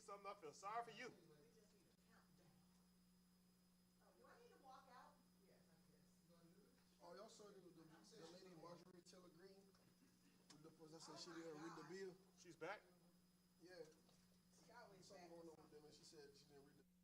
something, I feel sorry for you. Oh, y'all saw the lady Marjorie Taylor Greene? I said she didn't read the bill. She's back? Yeah. Something going on with them, and she said she didn't read the bill.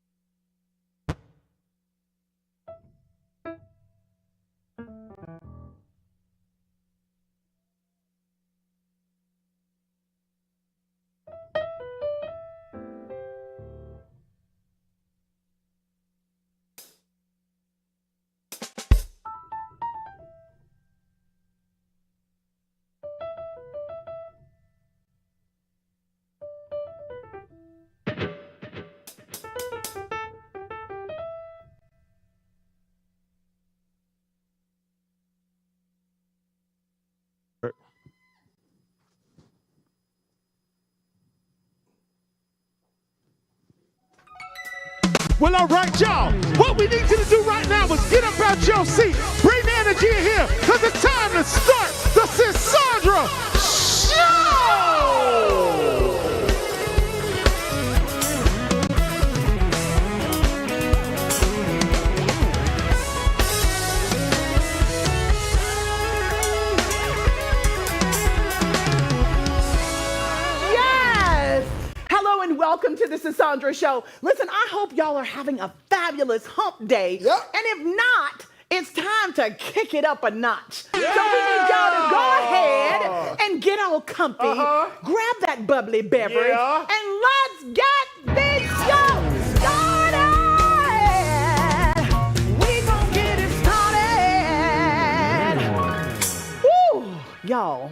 Well, all right, y'all. What we need you to do right now is get up out your seat. Bring the energy in here, because it's time to start the Cassandra Show! And welcome to the Cassandra Show. Listen, I hope y'all are having a fabulous hump day. Yep. And if not, it's time to kick it up a notch. Yeah. So we need y'all to go ahead and get all comfy, grab that bubbly beverage, and let's get this show started. We gon' get it started. Woo, y'all.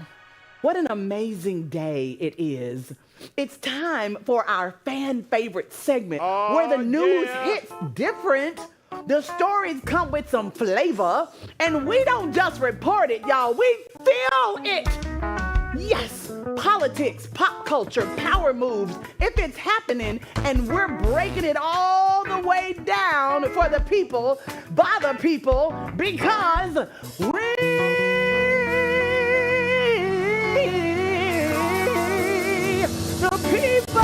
What an amazing day it is. It's time for our fan favorite segment where the news hits different, the stories come with some flavor, and we don't just report it, y'all, we feel it. Yes, politics, pop culture, power moves, if it's happening, and we're breaking it all the way down for the people, by the people, because the people,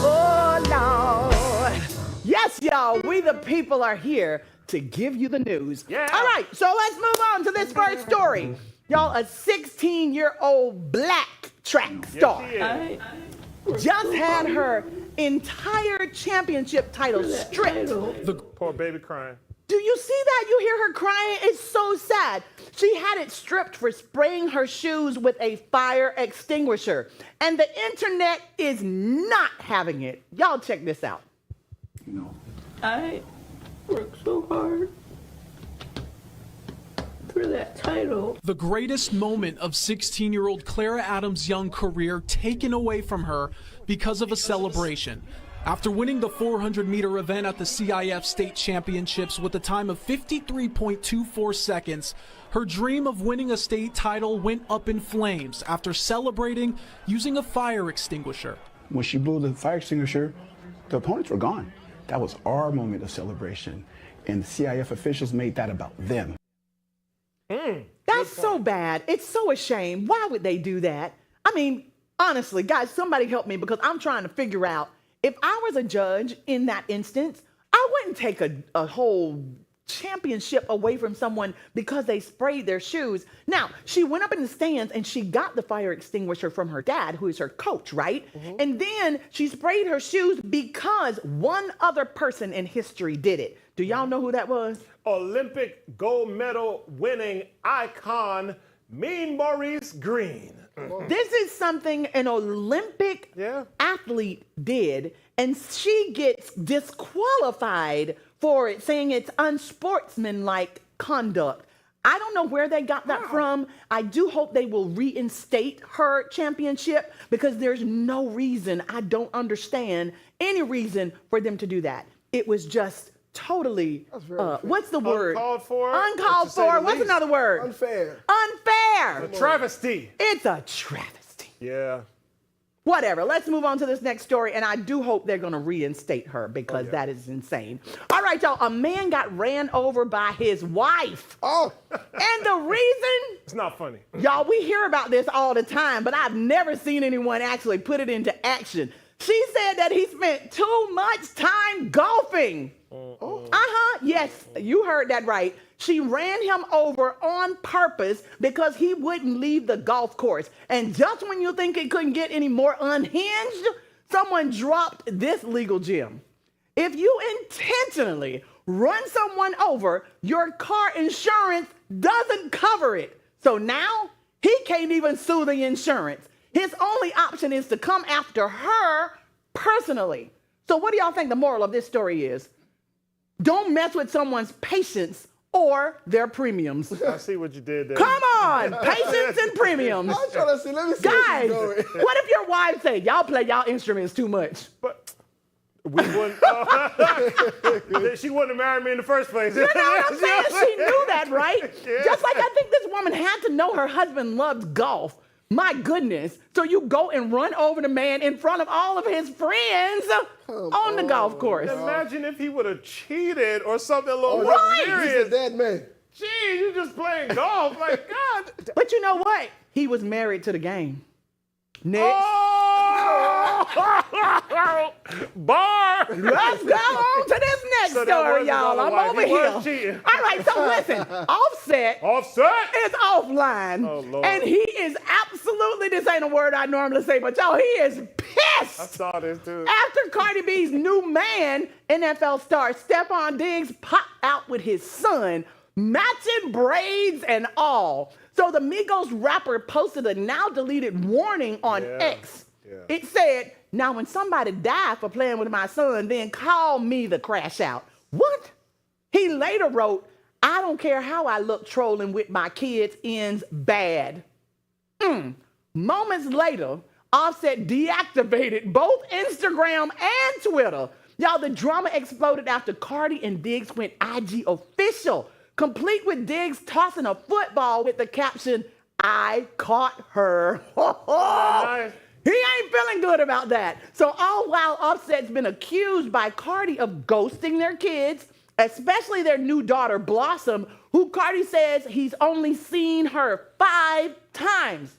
oh Lord. Yes, y'all, we the people are here to give you the news. Yeah. All right, so let's move on to this first story. Y'all, a 16-year-old black track star just had her entire championship title stripped. The poor baby crying. Do you see that? You hear her crying? It's so sad. She had it stripped for spraying her shoes with a fire extinguisher. And the internet is not having it. Y'all check this out. You know, I worked so hard for that title. The greatest moment of 16-year-old Clara Adams' young career taken away from her because of a celebration. After winning the 400-meter event at the CIF State Championships with a time of 53.24 seconds, her dream of winning a state title went up in flames after celebrating using a fire extinguisher. When she blew the fire extinguisher, the opponents were gone. That was our moment of celebration, and the CIF officials made that about them. That's so bad. It's so a shame. Why would they do that? I mean, honestly, guys, somebody help me, because I'm trying to figure out, if I was a judge in that instance, I wouldn't take a whole championship away from someone because they sprayed their shoes. Now, she went up in the stands and she got the fire extinguisher from her dad, who is her coach, right? And then she sprayed her shoes because one other person in history did it. Do y'all know who that was? Olympic gold medal winning icon, Mean Maurice Green. This is something an Olympic athlete did, and she gets disqualified for it, saying it's unsportsmanlike conduct. I don't know where they got that from. I do hope they will reinstate her championship, because there's no reason, I don't understand any reason for them to do that. It was just totally, what's the word? Uncalled for. Uncalled for. What's another word? Unfair. Unfair. A travesty. It's a travesty. Yeah. Whatever. Let's move on to this next story, and I do hope they're going to reinstate her, because that is insane. All right, y'all. A man got ran over by his wife. And the reason It's not funny. Y'all, we hear about this all the time, but I've never seen anyone actually put it into action. She said that he spent too much time golfing. Yes, you heard that right. She ran him over on purpose because he wouldn't leave the golf course. And just when you think it couldn't get any more unhinged, someone dropped this legal gem. If you intentionally run someone over, your car insurance doesn't cover it. So now he can't even sue the insurance. His only option is to come after her personally. So what do y'all think the moral of this story is? Don't mess with someone's patience or their premiums. I see what you did there. Come on, patience and premiums. I'm trying to see. Let me see. Guys, where she's going. what if your wife say, y'all play y'all instruments too much? But we wouldn't. She wouldn't have married me in the first place. You know what I'm saying? She knew that, right? Yeah. Just like I think this woman had to know her husband loved golf. My goodness. So you go and run over the man in front of all of his friends on the golf course. Imagine if he would have cheated or something a little more Right. He's a serious. dead man. Gee, you just playing golf. Like, God. But you know what? He was married to the game. Next. Oh! Bar! Let's go on to this next So that story, wasn't y'all. all I'm white. over He here. was cheating. All right, so listen. Offset Offset? is offline. Oh, Lord. And he is absolutely, this ain't a word I normally say, but y'all, he is I pissed. saw this too. After Cardi B's new man, NFL star Stephon Diggs popped out with his son, matching braids and all. So the Migos rapper posted a now deleted warning on X. Yeah. It said, now when somebody die for playing with my son, then call me the crash out. What? He later wrote, I don't care how I look trolling with my kids ends bad. Moments later, Offset deactivated both Instagram and Twitter. Y'all, the drama exploded after Cardi and Diggs went IG official, complete with Diggs tossing a football with the caption, I caught her. Nice. He ain't feeling good about that. So all while Offset's been accused by Cardi of ghosting their kids, especially their new daughter, Blossom, who Cardi says he's only seen her 5 times.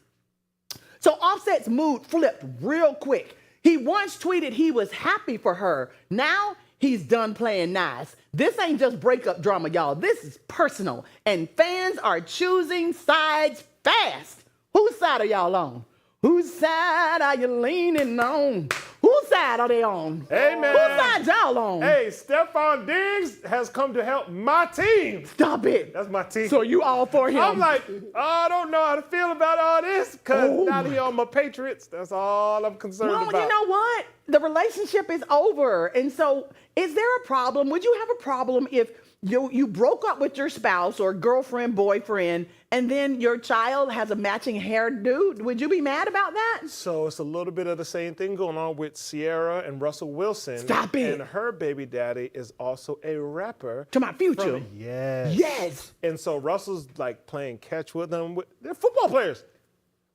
So Offset's mood flipped real quick. He once tweeted he was happy for her. Now he's done playing nice. This ain't just breakup drama, y'all. This is personal. And fans are choosing sides fast. Whose side are y'all on? Whose side are you leaning on? Whose side are they on? Hey, man. Whose side y'all on? Hey, Stephon Diggs has come to help my team. Stop it. That's my team. So you all for him? I'm like, I don't know how to feel about all this because now that he on my Patriots, that's all I'm concerned well, about. you know what? The relationship is over. And so is there a problem? Would you have a problem if you broke up with your spouse or girlfriend, boyfriend, and then your child has a matching hairdo? Would you be mad about that? So it's a little bit of the same thing going on with Sierra and Russell Wilson. Stop it. And her baby daddy is also a rapper. To my future. Yes. Yes. And so Russell's like playing catch with them. They're football players.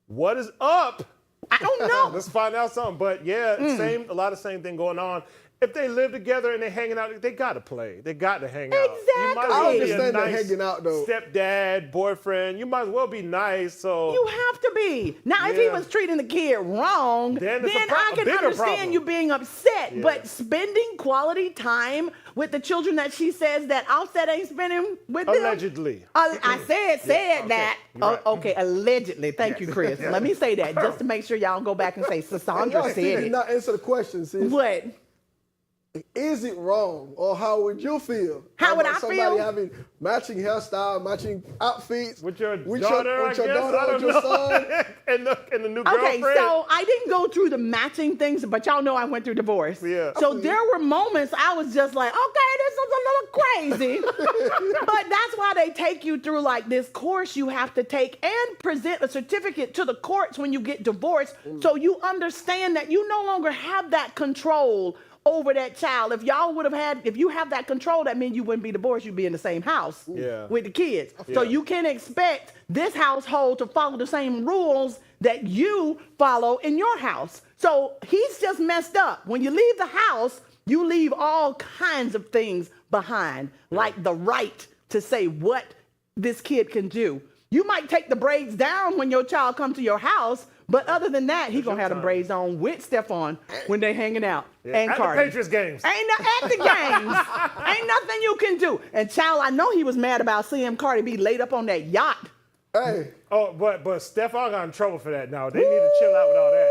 What is up? I don't know. Let's find out something. But yeah, a lot of same thing going on. If they live together and they're hanging out, they got to play. They got to hang out. You might as Exactly. well I be a understand that nice hanging out, though. stepdad, boyfriend. You might as well be nice. So You have to be. Now, if he Yeah. was treating the kid wrong, Then then it's a I can bigger understand problem. you being upset. Yeah. But spending quality time with the children that she says that Offset ain't spending with them. allegedly. I said okay. that. You're right. Okay, allegedly. Thank you, Chris. Let me say that just to make sure y'all don't go back and say Y'all Sandra still said did it. not answer the question, sis. What? Is it wrong, or how would you feel? How would about I somebody feel? having matching hairstyle, matching outfits With your with daughter, your I guess. daughter, I with don't your know. son? and the new Okay, girlfriend. so I didn't go through the matching things, but y'all know I went through divorce. Yeah. So there were moments I was just like, okay, this is a little crazy. But that's why they take you through like this course you have to take and present a certificate to the courts when you get divorced, so you understand that you no longer have that control over that child. If you have that control, that means you wouldn't be divorced, you'd be in the same house with the kids. So you can expect this household to follow the same rules that you follow in your house. So he's just messed up. When you leave the house, you leave all kinds of things behind, like the right to say what this kid can do. You might take the braids down when your child comes to your house, but other than that, he's going to have them braids on with Stephon when they hanging out. And At Cardi. the Patriots games. At the games. Ain't nothing you can do. And child, I know he was mad about seeing Cardi B laid up on that yacht. Hey. Oh, but Stephon got in trouble for that now. They need to chill out with all that.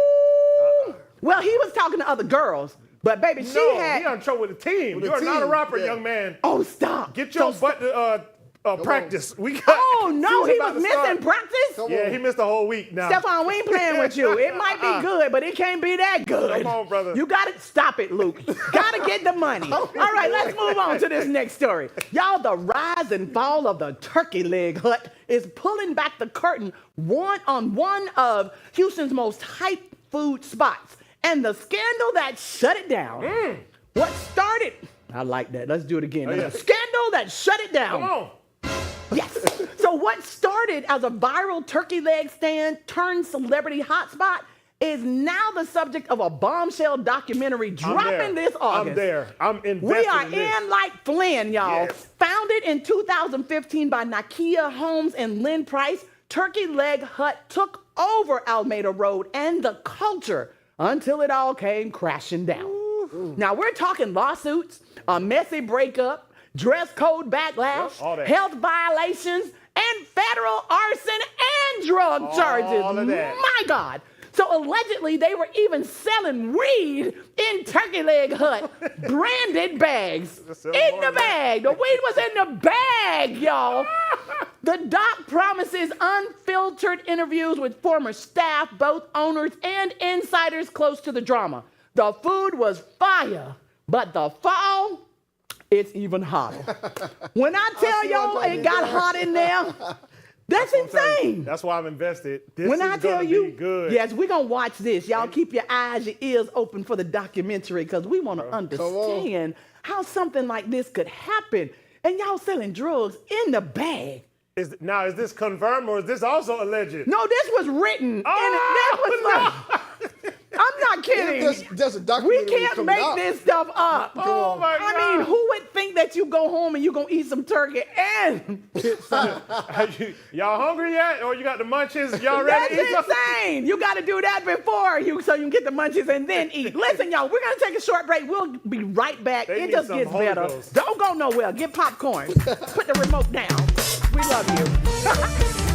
Well, he was talking to other girls, but baby, he got in trouble with the team. With You are the not a team, rapper, yeah. young man. Oh, stop. Get your butt to practice. We got. Oh, no, season he about was to start. missing practice? Yeah, he missed a whole week now. Stephon, we ain't playing with you. It might be good, but it can't be that good. Come on, brother. You got to stop it, Luke. Got to get the money. All right, let's move on to this next story. Y'all, the rise and fall of the turkey leg hut is pulling back the curtain on one of Houston's most hyped food spots and the scandal that shut it down. What started... I like that. Let's do it again. yeah. The scandal that shut it down. Come on. Yes. So what started as a viral turkey leg stand turned celebrity hotspot is now the subject of a bombshell documentary dropping this August. I'm there. I'm invested We are in this. in like Flynn, y'all. Yes. Founded in 2015 by Nakia Holmes and Lynn Price, Turkey Leg Hut took over Alameda Road and the culture until it all came crashing down. Now we're talking lawsuits, a messy breakup, dress code backlash, all that. health violations, and federal arson and drug charges. All of that. My God. So allegedly they were even selling weed in Turkey Leg Hut, branded bags. In the bag. The weed was in the bag, y'all. The doc promises unfiltered interviews with former staff, both owners and insiders close to the drama. The food was fire, but the fall, it's even hotter. When I tell y'all it got hot in there, that's insane. That's why I'm invested. This When is I tell gonna you, be good. yes, we're going to watch this. Y'all keep your eyes, your ears open for the documentary because we want to understand how something like this could happen. And y'all selling drugs in the bag. Is this confirmed or is this also alleged? No, this was written. I'm not kidding. That's a We documentary can't coming make out. this stuff up. Oh my God. I mean, who would think that you go home and you gonna eat some turkey and Y'all hungry yet? Or you got the munchies? Y'all ready to eat that's something? insane. You got to do that before so you can get the munchies and then eat. Listen, y'all, we're gonna take a short break. We'll be right back. They It need just some gets Holy better. Ghost. Don't go nowhere. Get popcorn. Put the remote down. We love you.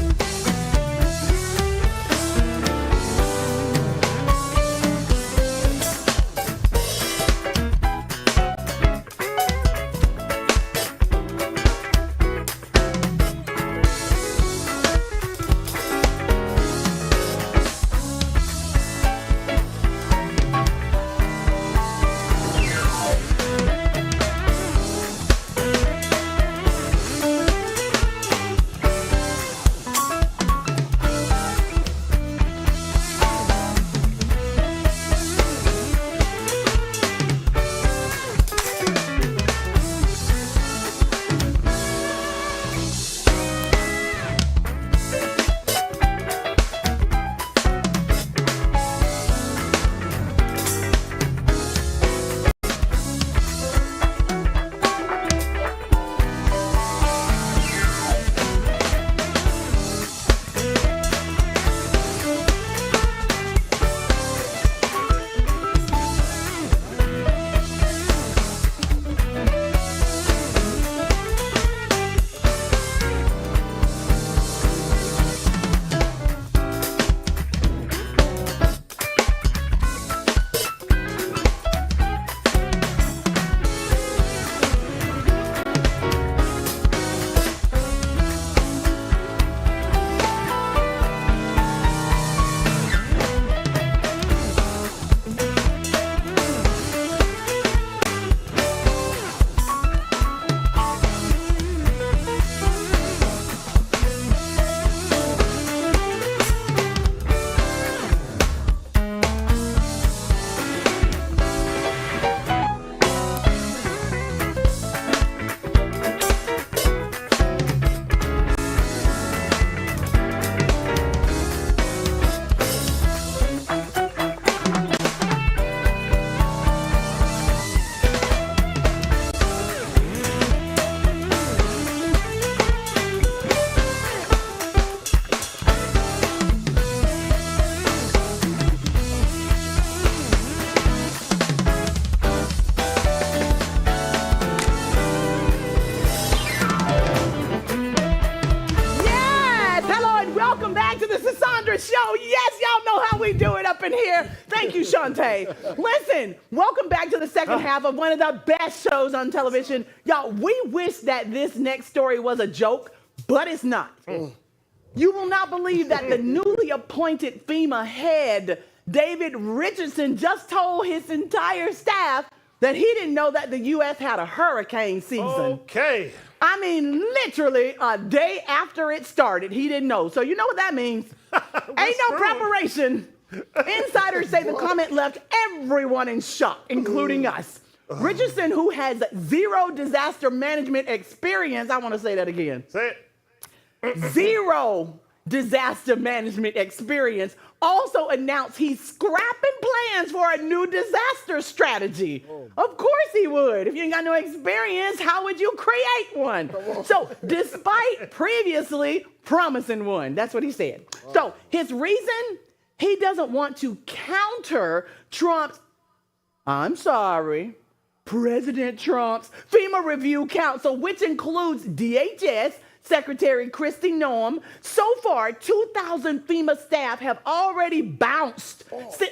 Welcome back to the Cassandra Show. Yes, y'all know how we do it up in here. Thank you, Shantae. Listen, welcome back to the second half of one of the best shows on television. Y'all, we wish that this next story was a joke, but it's not. You will not believe that the newly appointed FEMA head, David Richardson, just told his entire staff that he didn't know that the U.S. had a hurricane season. Okay. I mean, literally a day after it started, he didn't know. So you know what that means? Ain't no preparation. Insiders say the comment left everyone in shock, including us. Richardson, who has zero disaster management experience, I want to say that again. Say it. Zero disaster management experience, also announced he's scrapping plans for a new disaster strategy. Of course he would. If you ain't got no experience, how would you create one? So despite previously promising one, that's what he said. So his reason, he doesn't want to counter Trump's, President Trump's FEMA Review Council, which includes DHS, Secretary Kristi Noem. So far, 2,000 FEMA staff have already bounced.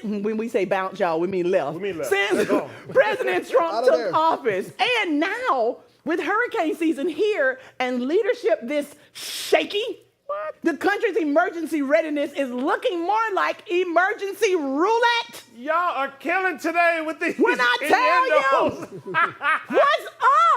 When we say bounce, y'all, we mean left. Since President Trump took office. And now, with hurricane season here and leadership this shaky, the country's emergency readiness is looking more like emergency roulette. Y'all are killing today with these. When I tell you, what's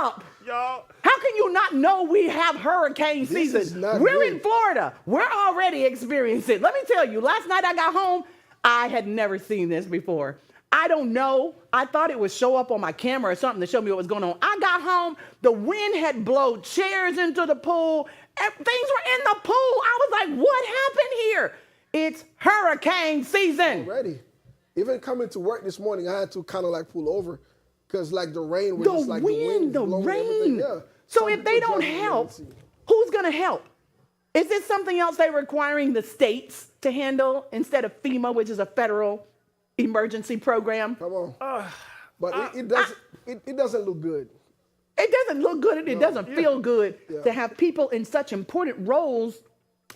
up? Y'all. How can you not know we have hurricane season? We're in Florida. We're already experiencing it. Let me tell you, last night I got home, I had never seen this before. I don't know. I thought it would show up on my camera or something to show me what was going on. I got home, the wind had blown chairs into the pool, and things were in the pool. I was like, what happened here? It's hurricane season. Already. Even coming to work this morning, I had to kind of like pull over because like the rain was just like the wind, the rain. Yeah. So if they don't help, who's going to help? Is this something else they're requiring the states to handle instead of FEMA, which is a federal emergency program? Come on. But it doesn't look good. It doesn't look good and it doesn't feel good to have people in such important roles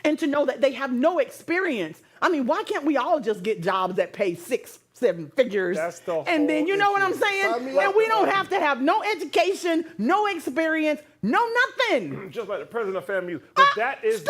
and to know that they have no experience. I mean, why can't we all just get jobs that pay 6-7 figures? That's the and then, you know what I'm saying? And we don't have to have no education, no experience, no nothing. Just like the president of FAMU. But that is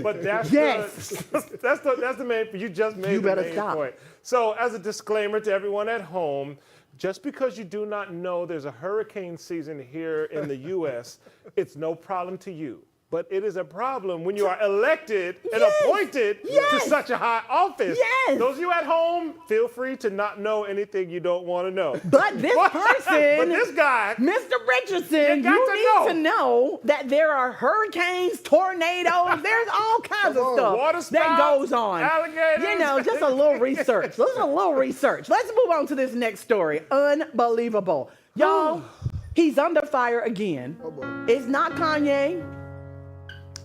but that's that's the main. You just made the main point. So, as a disclaimer to everyone at home, just because you do not know there's a hurricane season here in the U.S., it's no problem to you. But it is a problem when you are elected and appointed to such a high office. Yes. Those of you at home, feel free to not know anything you don't want to know. But this person, but this guy, Mr. Richardson, you need to know that there are hurricanes, tornadoes, there's all kinds of stuff water spouts, that goes on. Alligators. You know, just a little research. Let's move on to this next story. Unbelievable. Y'all, he's under fire again. It's not Kanye.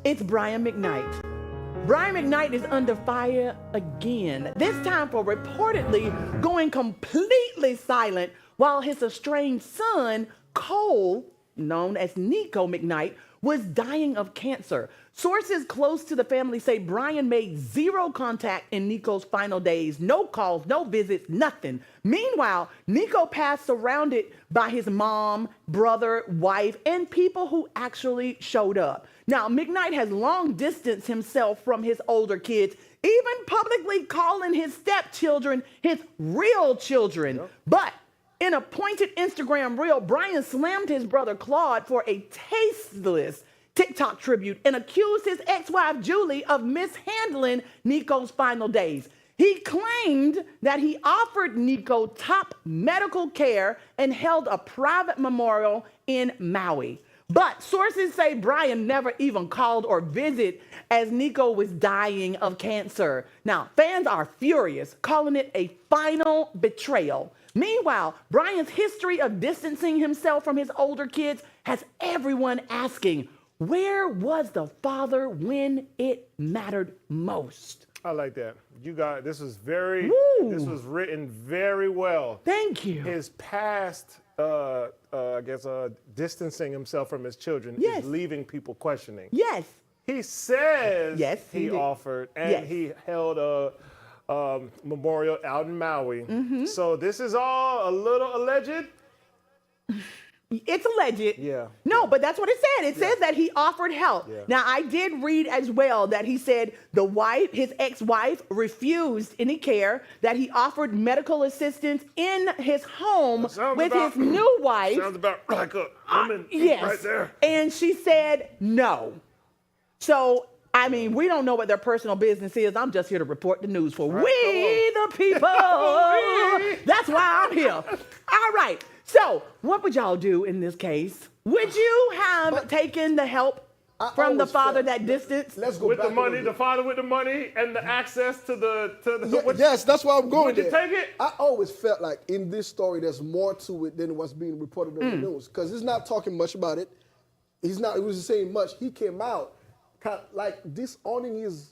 It's Brian McKnight. Brian McKnight is under fire again, this time for reportedly going completely silent while his estranged son, Cole, known as Nico McKnight, was dying of cancer. Sources close to the family say Brian made zero contact in Nico's final days. No calls, no visits, nothing. Meanwhile, Nico passed surrounded by his mom, brother, wife, and people who actually showed up. Now, McKnight has long distanced himself from his older kids, even publicly calling his stepchildren his real children. Yep. But in a pointed Instagram reel, Brian slammed his brother Claude for a tasteless TikTok tribute and accused his ex-wife Julie of mishandling Nico's final days. He claimed that he offered Nico top medical care and held a private memorial in Maui. But sources say Brian never even called or visited as Nico was dying of cancer. Now, fans are furious, calling it a final betrayal. Meanwhile, Brian's history of distancing himself from his older kids has everyone asking, where was the father when it mattered most? I like that. You got this was written very well. Thank you. His past, distancing himself from his children is leaving people questioning. Yes. He says Yes, he he did. offered, and Yes. he held a memorial out in Maui. Mm-hmm. So this is all a little alleged. It's alleged. Yeah. No, but that's what it said. It says that he offered help. Yeah. Now, I did read as well that he said his ex-wife, refused any care, that he offered medical assistance in his home Sounds with about- his new wife. Sounds about like a woman Yes. right there. And she said no. So, I mean, we don't know what their personal business is. I'm just here to report the news for we the people. That's why I'm here. All right. So, what would y'all do in this case? Would you have taken the help I from the always father felt- that distance? Let's go With back the a money, little the bit. father with the money, and the access to the Yes, that's why I'm going Would you there. take it? I always felt like in this story, there's more to it than what's being reported on the news. Because he's not talking much about it. He wasn't saying much. He came out kind of like disowning his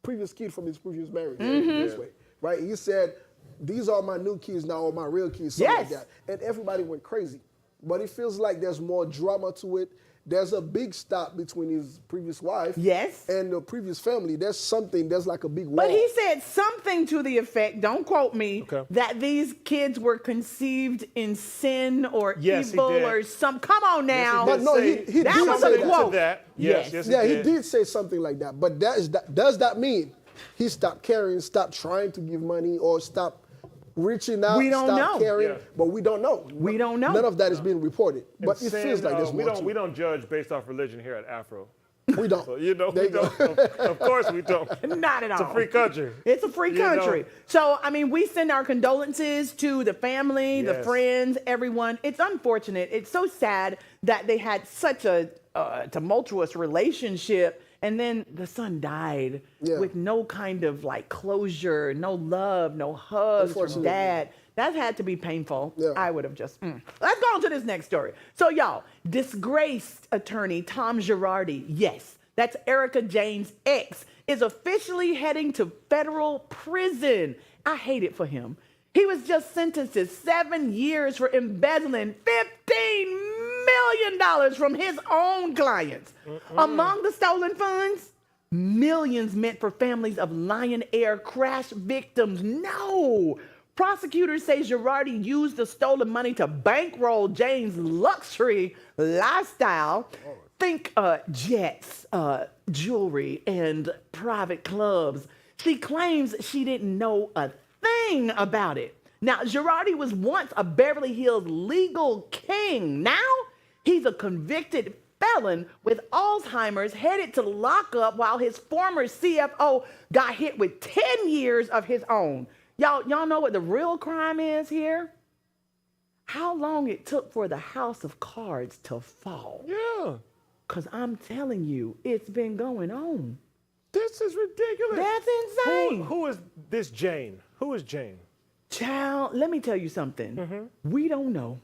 previous kid from his previous marriage. This way, right? He said, "These are my new kids now, or my real kids." Something like Yes. that. And everybody went crazy. But it feels like there's more drama to it. There's a big stop between his previous wife Yes. and the previous family. There's like a big wall. But he said something to the effect, don't quote me, Okay. that these kids were conceived in sin or Yes, he evil did. or some. Come on now. But no, he did That was say a that. quote. That. Yes. Yes, Yeah, he he did say something like that. But does that mean he stopped caring, stopped trying to give money, or stopped reaching out, We don't stopped know. caring? Yeah. But we don't know. We don't know. None of that is being reported. And But it sin, feels like there's we more don't to we it. don't judge based off religion here at Afro. We don't. So you know There we you go. don't. Of course we don't. Not at all. It's a free country. It's a free You know? country. So, I mean, we send our condolences to the family, the Yes. friends, everyone. It's unfortunate. It's so sad that they had such a tumultuous relationship, and then the son died with no kind of like closure, no love, no hugs from Unfortunately. dad. That had to be painful. Yeah. I would have just. Let's go on to this next story. So, y'all, disgraced attorney Tom Girardi, yes, that's Erica Jane's ex, is officially heading to federal prison. I hate it for him. He was just sentenced to 7 years for embezzling $15 million from his own clients. Among the stolen funds, millions meant for families of Lion Air crash victims. No! Prosecutors say Girardi used the stolen money to bankroll Jane's luxury lifestyle. Think jets, jewelry, and private clubs. She claims she didn't know a thing about it. Now, Girardi was once a Beverly Hills legal king. Now, he's a convicted felon with Alzheimer's headed to lockup while his former CFO got hit with 10 years of his own. Y'all know what the real crime is here? How long it took for the house of cards to fall. Yeah. Because I'm telling you, it's been going on. This is ridiculous. That's insane. Who is this Jane? Who is Jane? Child, let me tell you something. We don't know.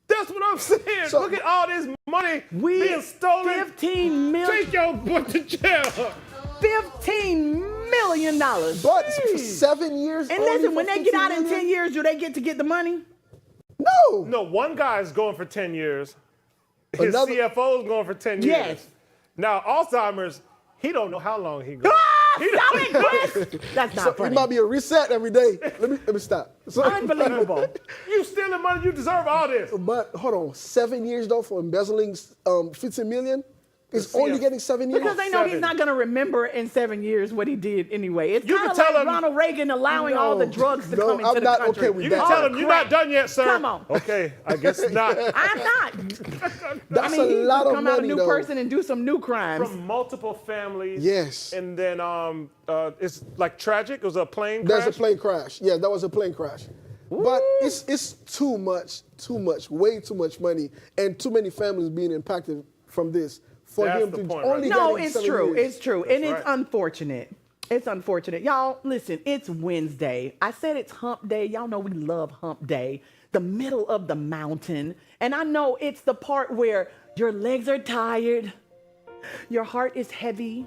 That's what I'm saying. So- Look at all this money We being stolen. 15 million. Take your butt to jail. $15 million. But for 7 years. And only listen, for when they get 15 out in million? 10 years, do they get to get the money? No. No, one guy's going for 10 years. His Another- CFO's going for 10 years. Yes. Now, Alzheimer's, he don't know how long he goes. Stop it, Chris. That's not So funny. it might be a reset every day. Let me stop. So, Unbelievable. You stealing money, you deserve all this. But hold on, 7 years though for embezzling 15 million? It's The only CF getting 7 years? Because they know he's 7. not going to remember in 7 years what he did anyway. It's You kind can of like tell him- Ronald Reagan allowing all the drugs to No, come into I'm the not country. okay with You that. can tell him you're not done yet, sir. Come on. Okay, I guess not. I'm not. That's I mean, he a lot could of come out a money new though. person and do some new crimes. From multiple families. Yes. And then it's like tragic. It was a plane There's crash. a plane crash. Yeah, that was a plane crash. But it's too much, way too much money, and too many families being impacted from this. For That's him the to point, only right? No, getting it's 7 true. years. It's true. And it's right. unfortunate. It's unfortunate. Y'all, listen, it's Wednesday. I said it's hump day. Y'all know we love hump day. The middle of the mountain. And I know it's the part where your legs are tired, your heart is heavy,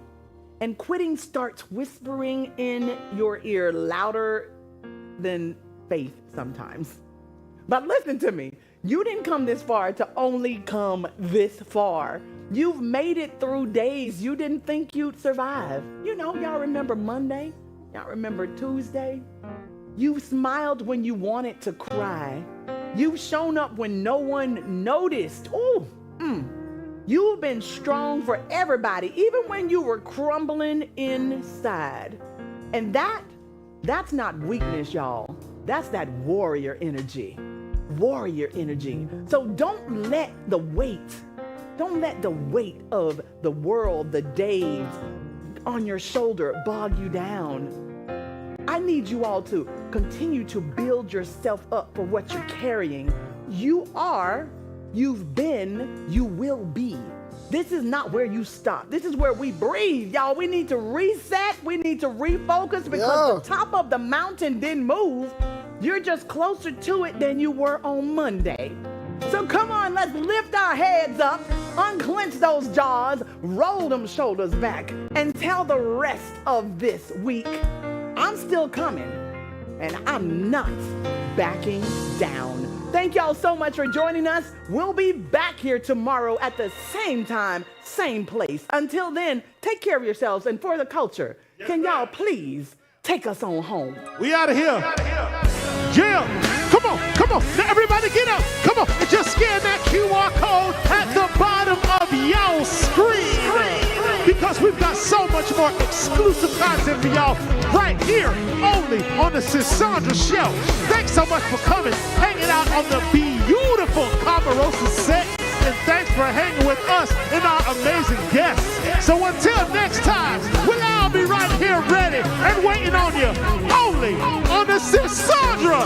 and quitting starts whispering in your ear louder than faith sometimes. But listen to me. You didn't come this far to only come this far. You've made it through days you didn't think you'd survive. You know, y'all remember Monday? Y'all remember Tuesday? You've smiled when you wanted to cry. You've shown up when no one noticed. You've been strong for everybody, even when you were crumbling inside. And that's not weakness, y'all. That's that warrior energy. Warrior energy. So don't let the weight of the world, the days on your shoulder bog you down. I need you all to continue to build yourself up for what you're carrying. You are, you've been, you will be. This is not where you stop. This is where we breathe, y'all. We need to reset. We need to refocus because the top of the mountain didn't move. You're just closer to it than you were on Monday. So come on, let's lift our heads up, unclench those jaws, roll them shoulders back, and tell the rest of this week, I'm still coming, and I'm not backing down. Thank y'all so much for joining us. We'll be back here tomorrow at the same time, same place. Until then, take care of yourselves, and for the culture, can y'all please take us on home? We out of here. Jim, come on. Now everybody get up. Come on, and just scan that QR code at the bottom of y'all screen. Because we've got so much more exclusive content for y'all right here, only on the Sandra Show. Thanks so much for coming, hanging out on the beautiful Camerosa set. And thanks for hanging with us and our amazing guests. So until next time, we'll all be right here ready and waiting on you, only on the Sandra